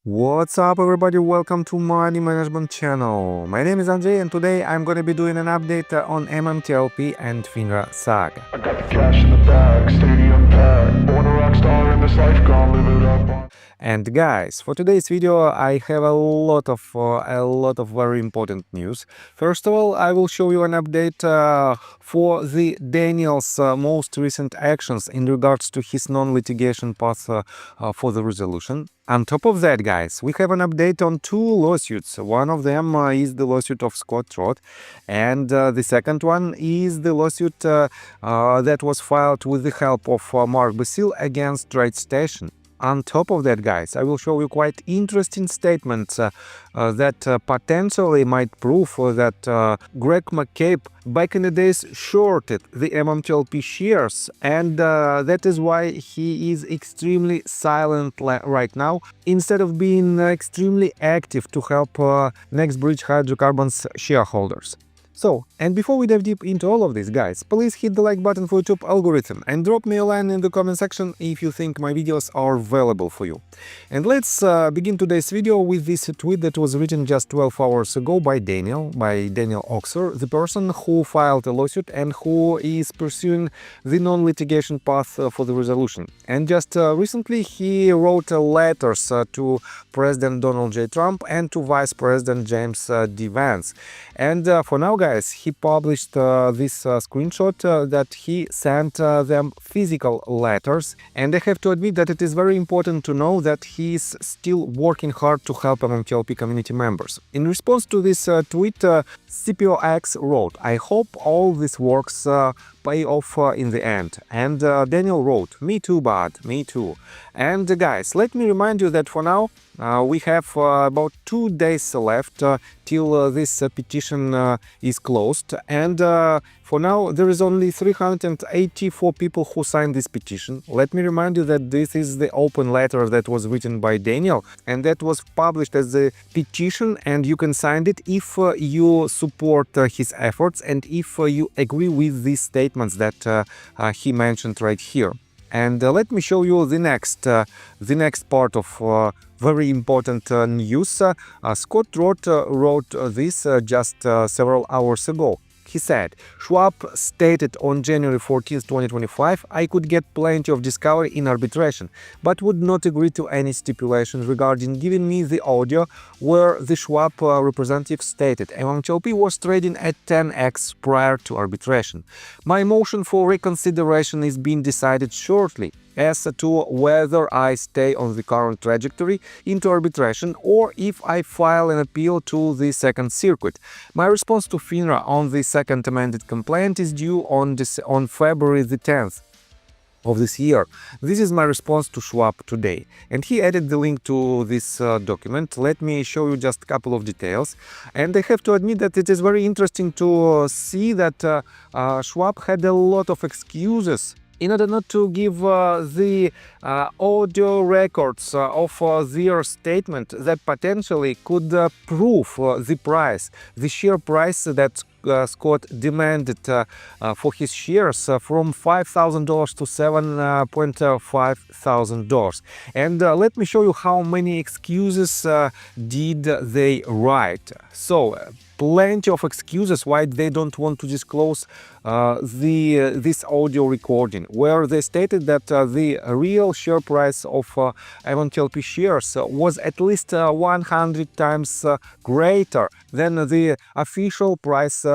What's up everybody, welcome to Money Management channel. My name is Andrei and today I'm gonna be doing an update on MMTLP and FINRA saga. I got the cash in the bag, stadium packed. Born a rock star in this life, gonna live it up. And guys, for today's video I have a lot of very important news. First of all, I will show you an update for the Daniel's most recent actions in regards to his non-litigation path for the resolution. On top of that, guys, we have an update on two lawsuits. One of them is the lawsuit of Scott Trott, and the second one is the lawsuit that was filed with the help of Mark Basile against TRCH. On top of that, guys, I will show you quite interesting statements that potentially might prove that Greg McCabe back in the days shorted the MMTLP shares, and that is why he is extremely silent right now, instead of being extremely active to help NextBridge Hydrocarbons shareholders. So, and before we dive deep into all of this, guys, please hit the like button for YouTube algorithm and drop me a line in the comment section if you think my videos are valuable for you. And let's begin today's video with this tweet that was written just 12 hours ago by Daniel Oxer, the person who filed a lawsuit and who is pursuing the non-litigation path for the resolution. And just recently he wrote letters to President Donald J. Trump and to Vice President James D. Vance. And for now, guys, he published this screenshot that he sent them physical letters, and I have to admit that it is very important to know that he is still working hard to help MMTLP community members. In response to this tweet, CPOX wrote, "I hope all this works pay off in the end." And Daniel wrote, "Me too, bud, me too." And guys, let me remind you that for now we have about 2 days left till this petition is closed, and for now there is only 384 people who signed this petition. Let me remind you that this is the open letter that was written by Daniel, and that was published as a petition, and you can sign it if you support his efforts and if you agree with these statements that he mentioned right here. And let me show you the next part of very important news. Scott Trott wrote this just several hours ago. He said, "Schwab stated on January 14, 2025, I could get plenty of discovery in arbitration, but would not agree to any stipulation regarding giving me the audio where the Schwab representative stated MMTLP was trading at 10x prior to arbitration. My motion for reconsideration is being decided shortly as to whether I stay on the current trajectory into arbitration or if I file an appeal to the Second Circuit. My response to FINRA on the second amended complaint is due on February the 10th of this year. This is my response to Schwab today." And he added the link to this document. Let me show you just a couple of details. And I have to admit that it is very interesting to see that Schwab had a lot of excuses in order not to give the audio records of their statement that potentially could prove the share price that Scott demanded for his shares from $5,000 to $7,500. And let me show you how many excuses did they write. So, plenty of excuses why they don't want to disclose this audio recording, where they stated that the real share price of MMTLP shares was at least 100 times greater than the official price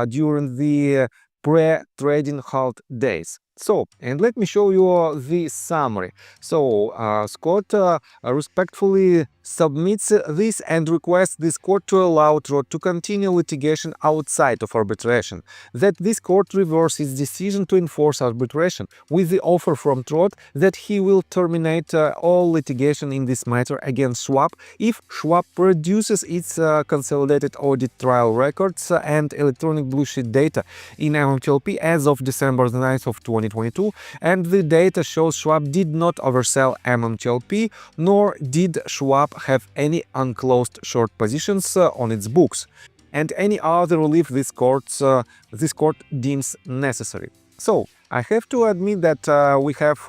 during the pre-trading halt days. So, and let me show you the summary. So, Scott respectfully submits this and requests this court to allow Trott to continue litigation outside of arbitration, that this court reverse its decision to enforce arbitration, with the offer from Trott that he will terminate all litigation in this matter against Schwab if Schwab produces its consolidated audit trail records and electronic blue sheet data in MMTLP as of December 9th of 2022, and the data shows Schwab did not oversell MMTLP, nor did Schwab have any unclosed short positions on its books, and any other relief this court deems necessary. So I have to admit that we have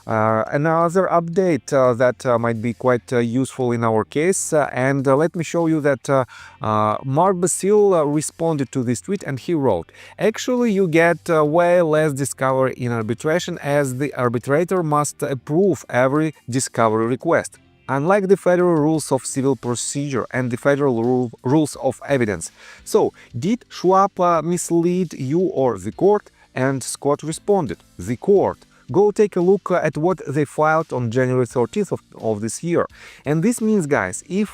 another update that might be quite useful in our case, and let me show you that Mark Basile responded to this tweet and he wrote, "Actually, you get way less discovery in arbitration as the arbitrator must approve every discovery request. Unlike the federal rules of civil procedure and the federal rules of evidence. So, did Schwab mislead you or the court?" And Scott responded, "The court. Go take a look at what they filed on January 13th of this year." And this means, guys, if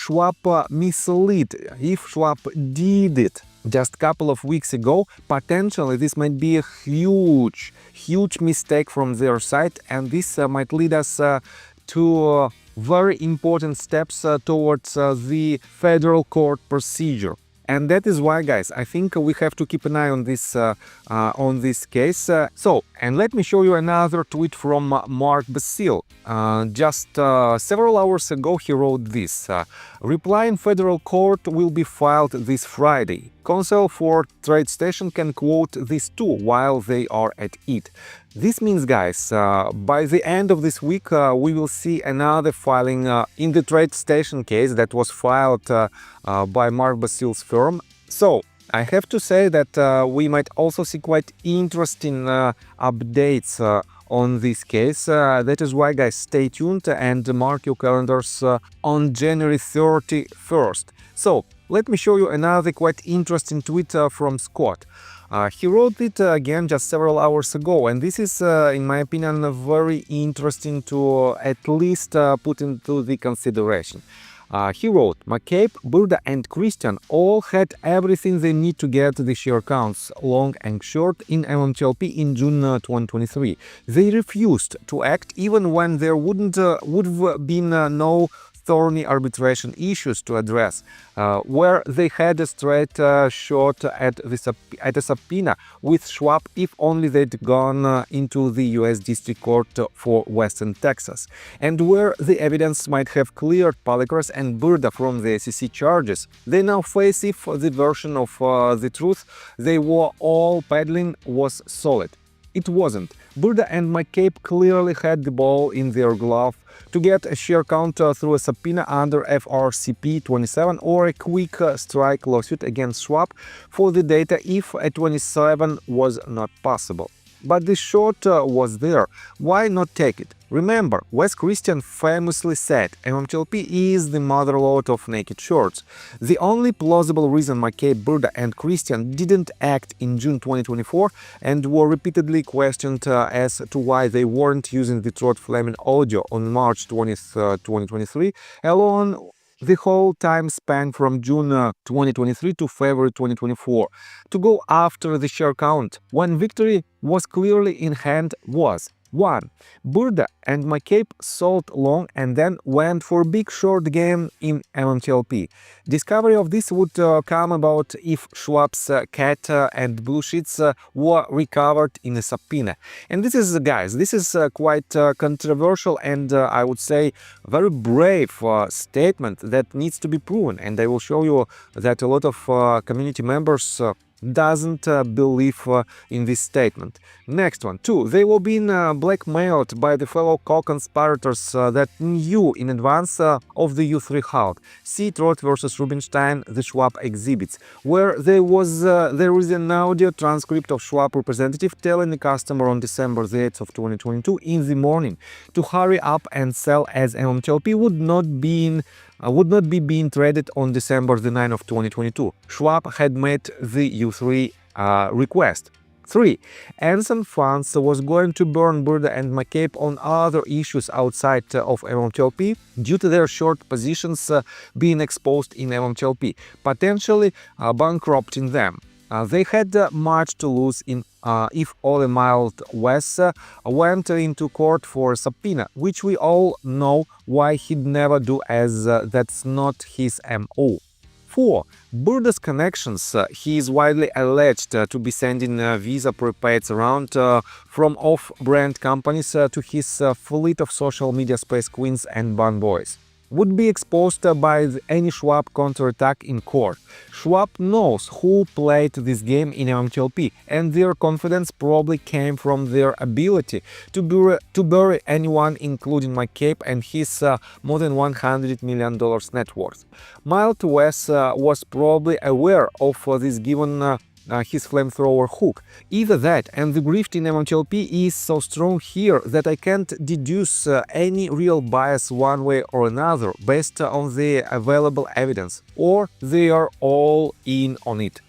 Schwab misled, if Schwab did it just a couple of weeks ago, potentially this might be a huge mistake from their side, and this might lead us to very important steps towards the federal court procedure. And that is why, guys, I think we have to keep an eye on this case. And let me show you another tweet from Mark Basile. Just several hours ago, he wrote this. "Reply in federal court will be filed this Friday. Counsel for TradeStation can quote these two while they are at it." This means, guys, by the end of this week, we will see another filing in the TradeStation case that was filed by Mark Basile's firm. So, I have to say that we might also see quite interesting updates on this case. That is why, guys, stay tuned and mark your calendars on January 31st. So, let me show you another quite interesting tweet from Scott. He wrote it again just several hours ago, and this is, in my opinion, very interesting to at least put into the consideration. He wrote, "McCabe, Burda and Christian all had everything they need to get the share counts, long and short, in MMTLP in June 2023. They refused to act even when there would have been no thorny arbitration issues to address, where they had a straight shot at a subpoena with Schwab if only they'd gone into the U.S. District Court for Western Texas, and where the evidence might have cleared Polycross and Burda from the SEC charges. They now face if the version of the truth they were all peddling was solid. It wasn't. Burda and McCabe clearly had the ball in their glove to get a share count through a subpoena under FRCP 27 or a quick strike lawsuit against Schwab for the data if a 27 was not possible. But the shot was there. Why not take it? Remember, Wes Christian famously said MMTLP is the motherlode of naked shorts. The only plausible reason McCabe, Burda and Christian didn't act in June 2024 and were repeatedly questioned as to why they weren't using the Trot Fleming audio on March 20th, 2023, alone the whole time span from June 2023 to February 2024 to go after the share count when victory was clearly in hand was 1. Burda and McCabe sold long and then went for big short game in MMTLP. Discovery of this would come about if Schwab's cat and blue sheets were recovered in a subpoena. And this is, guys, this is quite controversial and I would say very brave statement that needs to be proven. And I will show you that a lot of community members doesn't believe in this statement. Next one. 2. They were being blackmailed by the fellow co-conspirators that knew in advance of the U3 halt. See Trot versus Rubinstein, the Schwab exhibits, where there is an audio transcript of Schwab representative telling the customer on December the 8th of 2022 in the morning to hurry up and sell as MMTLP would not be being traded on December the 9th of 2022. Schwab had made the U3 request. 3. Anson Funds was going to burn Burda and McCabe on other issues outside of MMTLP due to their short positions being exposed in MMTLP, potentially bankrupting them. They had much to lose if Ole Mild West went into court for a subpoena, which we all know why he'd never do, as that's not his MO. 4. Burda's connections. He is widely alleged to be sending Visa prepaids around from off-brand companies to his fleet of social media space queens and bun boys. would be exposed by any Schwab counterattack in court. Schwab knows who played this game in MMTLP, and their confidence probably came from their ability to bury anyone, including McCabe and his more than $100 million net worth. Mild West was probably aware of this given his flamethrower hook. Either that and the grift in MMTLP is so strong here that I can't deduce any real bias one way or another based on the available evidence, or they are all in on it.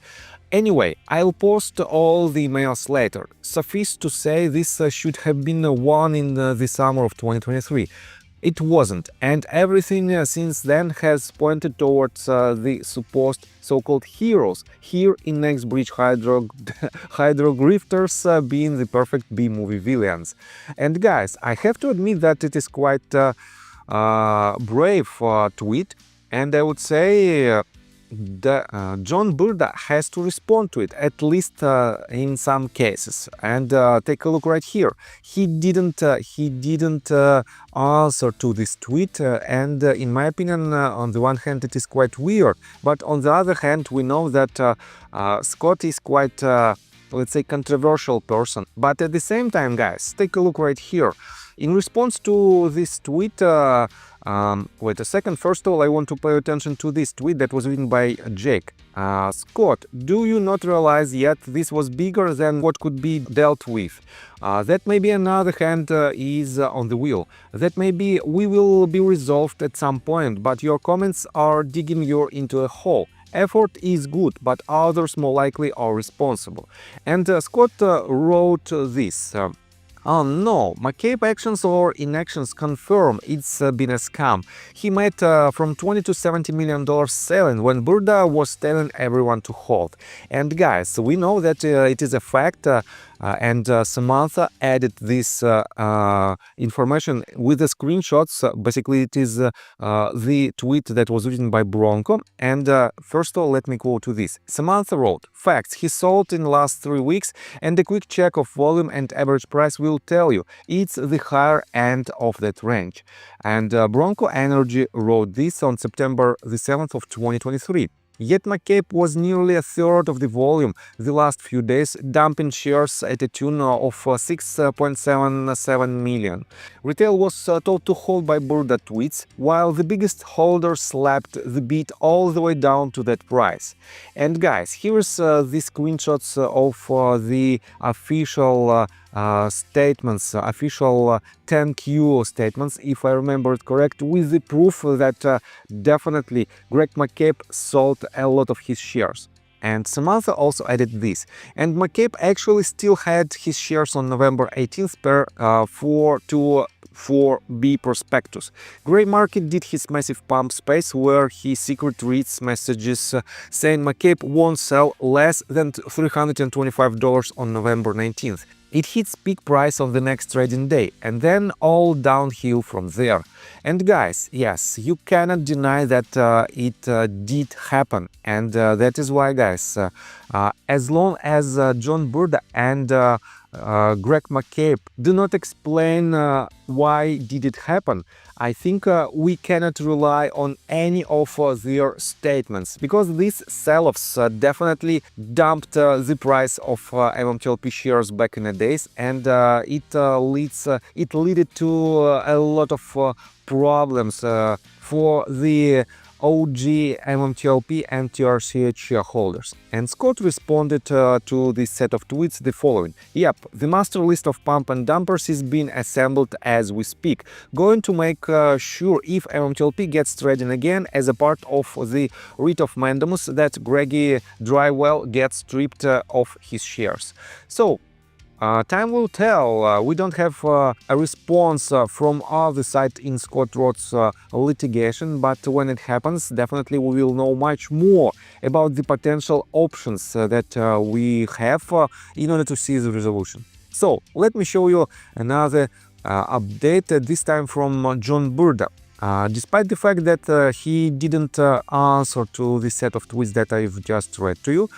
Anyway, I'll post all the emails later. Suffice to say, this should have been won in the summer of 2023. It wasn't, and everything since then has pointed towards the supposed so-called heroes here in Next Bridge Hydro grifters being the perfect B-movie villains. And guys, I have to admit that it is quite brave tweet, and I would say John Burda has to respond to it, at least in some cases. And take a look right here. He didn't answer to this tweet, and in my opinion, on the one hand, it is quite weird, but on the other hand, we know that Scott is quite, let's say, controversial person. But at the same time, guys, take a look right here. In response to this tweet, wait a second, first of all, I want to pay attention to this tweet that was written by Jake. Scott, do you not realize yet this was bigger than what could be dealt with? That maybe another hand is on the wheel. That maybe we will be resolved at some point, but your comments are digging you into a hole. Effort is good, but others more likely are responsible. And Scott wrote this. Oh no, McCabe actions or inactions confirm it's been a scam. He made from $20 to $70 million selling when Burda was telling everyone to hold. And guys, we know that it is a fact, and Samantha added this information with the screenshots. Basically, it is the tweet that was written by Bronco. And first of all, let me quote to this. Samantha wrote, "Facts, he sold in the last 3 weeks, and a quick check of volume and average price will tell you it's the higher end of that range." And Bronco Energy wrote this on September the 7th of 2023. Yet McCabe was nearly a third of the volume the last few days, dumping shares at a tune of 6.77 million. Retail was told to hold by Burda tweets, while the biggest holder slapped the bid all the way down to that price. And guys, here's the screenshots of the official statements, official 10Q statements, if I remember it correct, with the proof that definitely Greg McCabe sold a lot of his shares. And Samantha also added this. And McCabe actually still had his shares on November 18th per 4B prospectus. Gray Market did his massive pump space where he secret reads messages saying McCabe won't sell less than $325 on November 19th. It hits peak price on the next trading day, and then all downhill from there. And guys, yes, you cannot deny that it did happen, and that is why, guys, as long as John Burda and Greg McCabe do not explain why did it happen, I think we cannot rely on any of their statements, because these sell-offs definitely dumped the price of MMTLP shares back in the days, and it led to a lot of problems for the OG MMTLP and TRCH shareholders. And Scott responded to this set of tweets the following. Yep, the master list of pump and dumpers is being assembled as we speak. Going to make sure if MMTLP gets trading again as a part of the writ of mandamus that Greggy Drywell gets stripped of his shares. So, time will tell. We don't have a response from other side in Scott Roth's litigation, but when it happens, definitely we will know much more about the potential options that we have in order to see the resolution. So, let me show you another update, this time from John Burda. Despite the fact that he didn't answer to the set of tweets that I've just read to you,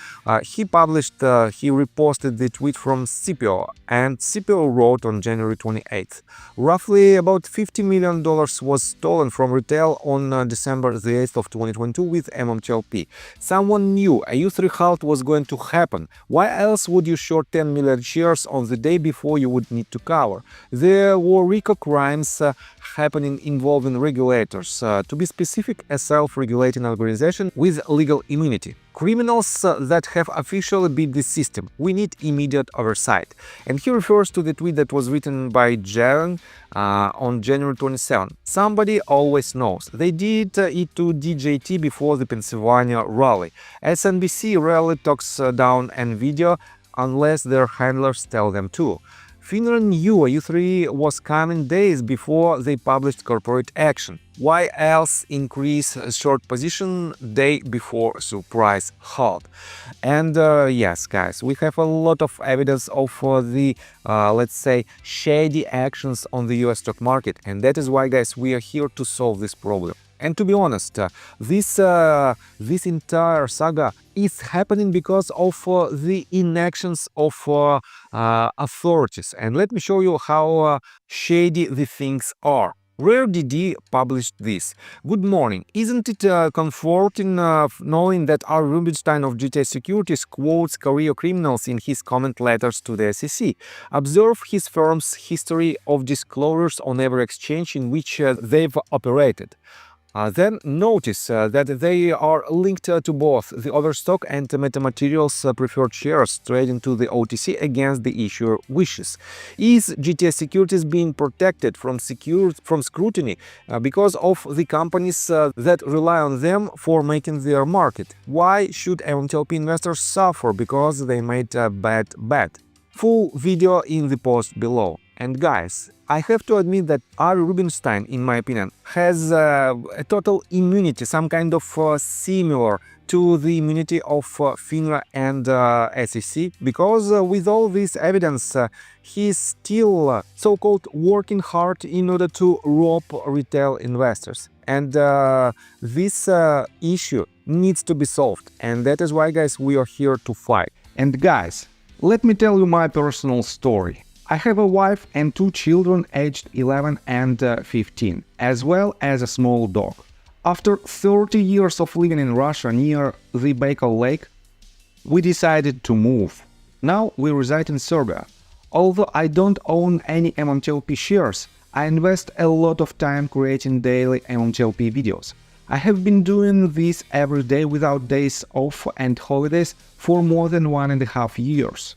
he reposted the tweet from CPO, and CPO wrote on January 28th, roughly about $50 million was stolen from retail on December the 8th of 2022 with MMTLP. Someone knew a U3 halt was going to happen. Why else would you short 10 million shares on the day before you would need to cover? There were RICO crimes happening involving regulators, to be specific, a self-regulating organization with legal immunity. Criminals that have officially beat the system. We need immediate oversight. And he refers to the tweet that was written by Jaron on January 27. Somebody always knows. They did it to DJT before the Pennsylvania rally. SNBC rarely talks down NVIDIA unless their handlers tell them to. FINRA knew U3 was coming days before they published corporate action. Why else increase short position day before surprise halt? And yes, guys, we have a lot of evidence of the, let's say, shady actions on the US stock market. And that is why, guys, we are here to solve this problem. And to be honest, this entire saga is happening because of the inactions of authorities. And let me show you how shady the things are. Rare DD published this. Good morning. Isn't it comforting knowing that R. Rubinstein of GTA Securities quotes career criminals in his comment letters to the SEC? Observe his firm's history of disclosures on every exchange in which they've operated. Then notice that they are linked to both the Overstock and Metamaterials preferred shares trading to the OTC against the issuer wishes. Is GTA Securities being protected from scrutiny because of the companies that rely on them for making their market? Why should MMTLP investors suffer because they made a bad bet? Full video in the post below. And guys, I have to admit that R. Rubinstein, in my opinion, has a total immunity, some kind of similar to the immunity of FINRA and SEC, because with all this evidence, he's still so-called working hard in order to rob retail investors. And this issue needs to be solved. And that is why, guys, we are here to fight. And guys, let me tell you my personal story. I have a wife and 2 children aged 11 and 15, as well as a small dog. After 30 years of living in Russia near the Baikal Lake, we decided to move. Now we reside in Serbia. Although I don't own any MMTLP shares, I invest a lot of time creating daily MMTLP videos. I have been doing this every day without days off and holidays for more than 1.5 years.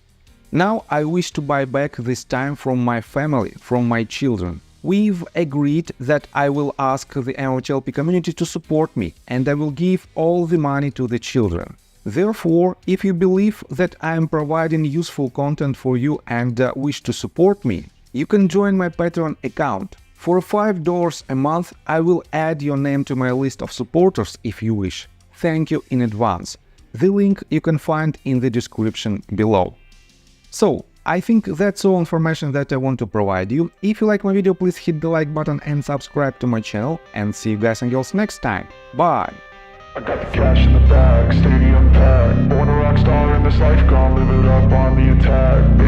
Now I wish to buy back this time from my family, from my children. We've agreed that I will ask the MMTLP community to support me, and I will give all the money to the children. Therefore, if you believe that I am providing useful content for you and wish to support me, you can join my Patreon account. For $5 a month, I will add your name to my list of supporters if you wish. Thank you in advance. The link you can find in the description below. So, I think that's all information that I want to provide you. If you like my video, please hit the like button and subscribe to my channel, and see you guys and girls next time. Bye! I got the cash in the bag, stadium packed. Born a rock star in this life, gonna live it up on the attack.